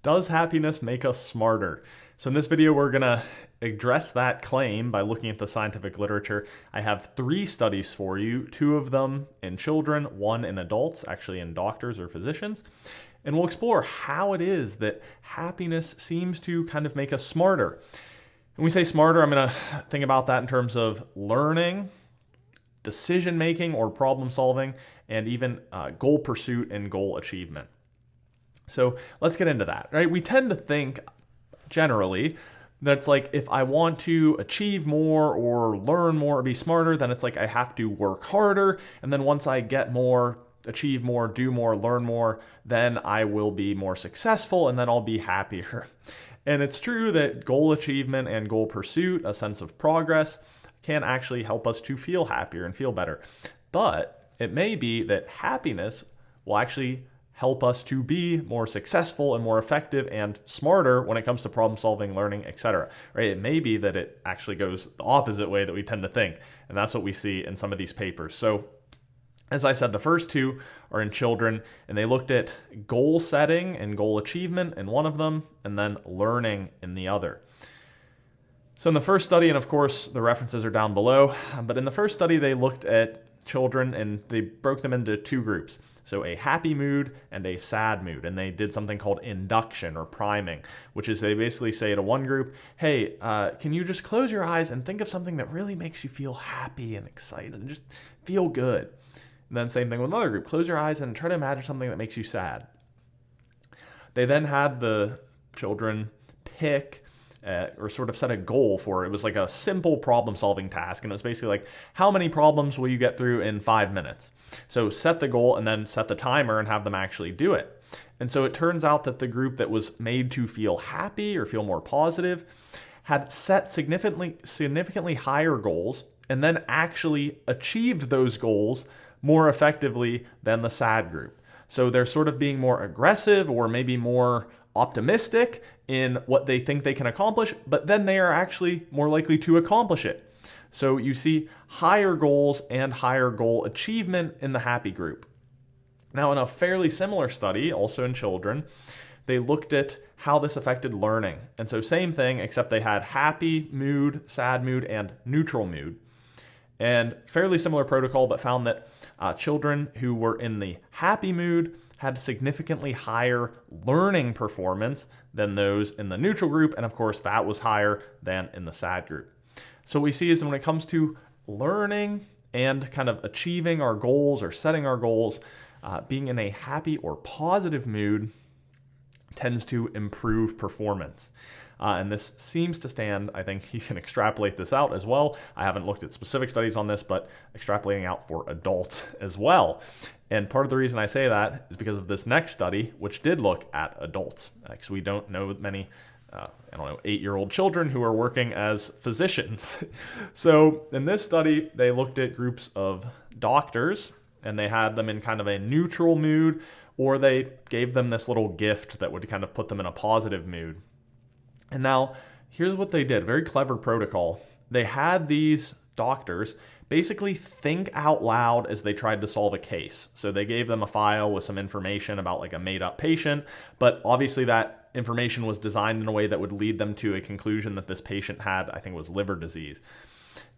Does happiness make us smarter? So in this video, we're gonna address that claim by looking at the scientific literature. I have 3 studies for you, 2 of them in children, 1 in adults, actually in doctors or physicians. And we'll explore how it is that happiness seems to kind of make us smarter. When we say smarter, I'm gonna think about that in terms of learning, decision making or problem solving, and even goal pursuit and goal achievement. So let's get into that, right? We tend to think generally that it's like if I want to achieve more or learn more or be smarter, then it's like I have to work harder. And then once I get more, achieve more, do more, learn more, then I will be more successful and then I'll be happier. And it's true that goal achievement and goal pursuit, a sense of progress, can actually help us to feel happier and feel better. But it may be that happiness will actually help us to be more successful and more effective and smarter when it comes to problem solving, learning, etc. Right? It may be that it actually goes the opposite way that we tend to think. And that's what we see in some of these papers. So as I said, the first 2 are in children, and they looked at goal setting and goal achievement in one of them, and then learning in the other. So in the first study, and of course the references are down below, but in the first study they looked at children and they broke them into 2 groups. So a happy mood and a sad mood. And they did something called induction or priming, which is they basically say to one group, hey, can you just close your eyes and think of something that really makes you feel happy and excited and just feel good. And then same thing with another group, close your eyes and try to imagine something that makes you sad. They then had the children pick or sort of set a goal for it. It was like a simple problem solving task. And it was basically like, how many problems will you get through in 5 minutes? So set the goal and then set the timer and have them actually do it. And so it turns out that the group that was made to feel happy or feel more positive had set significantly higher goals and then actually achieved those goals more effectively than the sad group. So they're sort of being more aggressive or maybe more optimistic in what they think they can accomplish, but then they are actually more likely to accomplish it. So you see higher goals and higher goal achievement in the happy group. Now, in a fairly similar study, also in children, they looked at how this affected learning. And so same thing, except they had happy mood, sad mood, and neutral mood. And fairly similar protocol, but found that children who were in the happy mood had significantly higher learning performance than those in the neutral group. And of course, that was higher than in the sad group. So what we see is when it comes to learning and kind of achieving our goals or setting our goals, being in a happy or positive mood tends to improve performance. And this seems to stand, I think you can extrapolate this out as well. I haven't looked at specific studies on this, but extrapolating out for adults as well. And part of the reason I say that is because of this next study, which did look at adults. Because we don't know many, 8-year-old children who are working as physicians. So in this study, they looked at groups of doctors and they had them in kind of a neutral mood, or they gave them this little gift that would kind of put them in a positive mood. And now here's what they did, very clever protocol. They had these doctors basically think out loud as they tried to solve a case. So they gave them a file with some information about like a made up patient, but obviously that information was designed in a way that would lead them to a conclusion that this patient had, I think it was liver disease.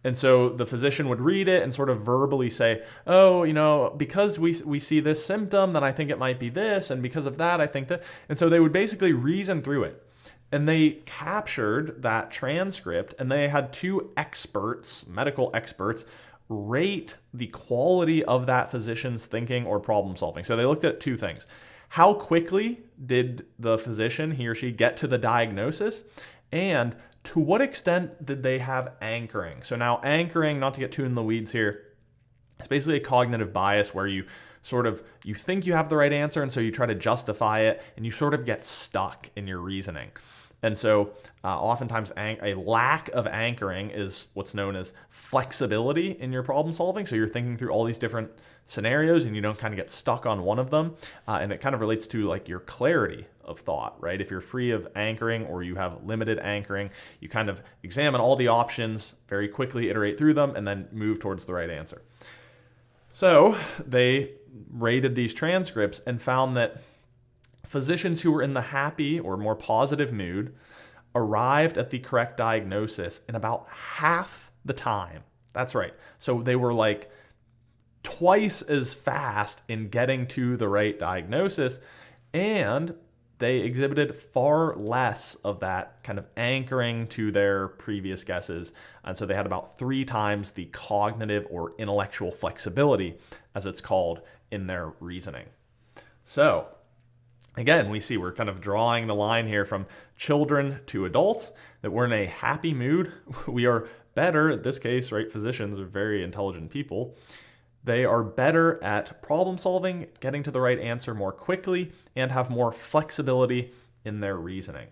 And so the physician would read it and sort of verbally say, oh, because we see this symptom, then I think it might be this. And because of that, I think that. And so they would basically reason through it. And they captured that transcript and they had 2 experts, medical experts, rate the quality of that physician's thinking or problem solving. So they looked at 2 things. How quickly did the physician, he or she, get to the diagnosis? And to what extent did they have anchoring? So now anchoring, not to get too in the weeds here, it's basically a cognitive bias where you think you have the right answer and so you try to justify it and you sort of get stuck in your reasoning. And so oftentimes a lack of anchoring is what's known as flexibility in your problem solving. So you're thinking through all these different scenarios and you don't kind of get stuck on one of them. And it kind of relates to like your clarity of thought, right? If you're free of anchoring or you have limited anchoring, you kind of examine all the options, very quickly iterate through them, and then move towards the right answer. So they rated these transcripts and found that physicians who were in the happy or more positive mood arrived at the correct diagnosis in about half the time. That's right. So they were like twice as fast in getting to the right diagnosis, and they exhibited far less of that kind of anchoring to their previous guesses. And so they had about 3 times the cognitive or intellectual flexibility, as it's called, in their reasoning. So again, we see we're kind of drawing the line here from children to adults, that we're in a happy mood. We are better, in this case, right? Physicians are very intelligent people. They are better at problem solving, getting to the right answer more quickly, and have more flexibility in their reasoning.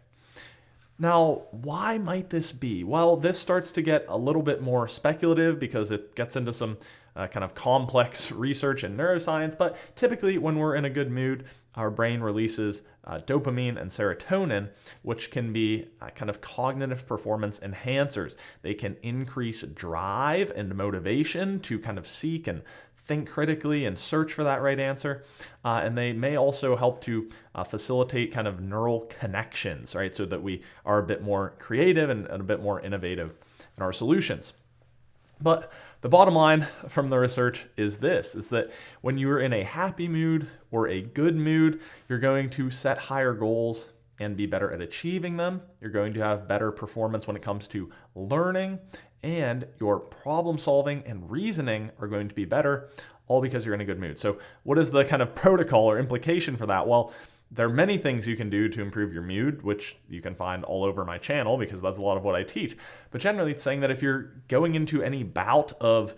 Now, why might this be? Well, this starts to get a little bit more speculative because it gets into some kind of complex research in neuroscience, but typically when we're in a good mood, our brain releases dopamine and serotonin, which can be kind of cognitive performance enhancers. They can increase drive and motivation to kind of seek and think critically and search for that right answer. And they may also help to facilitate kind of neural connections, right? So that we are a bit more creative and a bit more innovative in our solutions. But the bottom line from the research is this, is that when you're in a happy mood or a good mood, you're going to set higher goals and be better at achieving them. You're going to have better performance when it comes to learning, and your problem solving and reasoning are going to be better, all because you're in a good mood. So what is the kind of protocol or implication for that? Well, there are many things you can do to improve your mood, which you can find all over my channel because that's a lot of what I teach. But generally, it's saying that if you're going into any bout of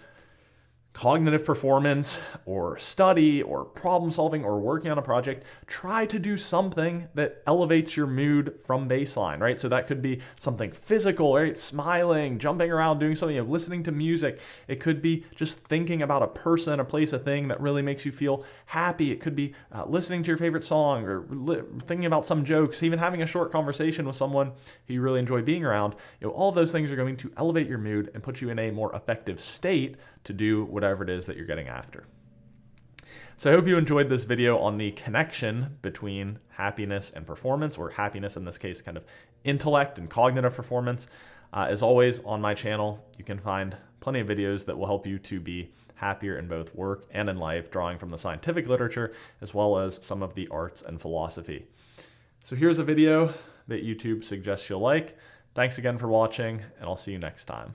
cognitive performance or study or problem solving or working on a project, try to do something that elevates your mood from baseline, right? So that could be something physical, right? Smiling, jumping around, doing something, listening to music. It could be just thinking about a person, a place, a thing that really makes you feel happy. It could be listening to your favorite song or thinking about some jokes, even having a short conversation with someone who you really enjoy being around. All of those things are going to elevate your mood and put you in a more effective state to do whatever it is that you're getting after. So I hope you enjoyed this video on the connection between happiness and performance, or happiness in this case, kind of intellect and cognitive performance. As always, on my channel, you can find plenty of videos that will help you to be happier in both work and in life, drawing from the scientific literature, as well as some of the arts and philosophy. So here's a video that YouTube suggests you'll like. Thanks again for watching, and I'll see you next time.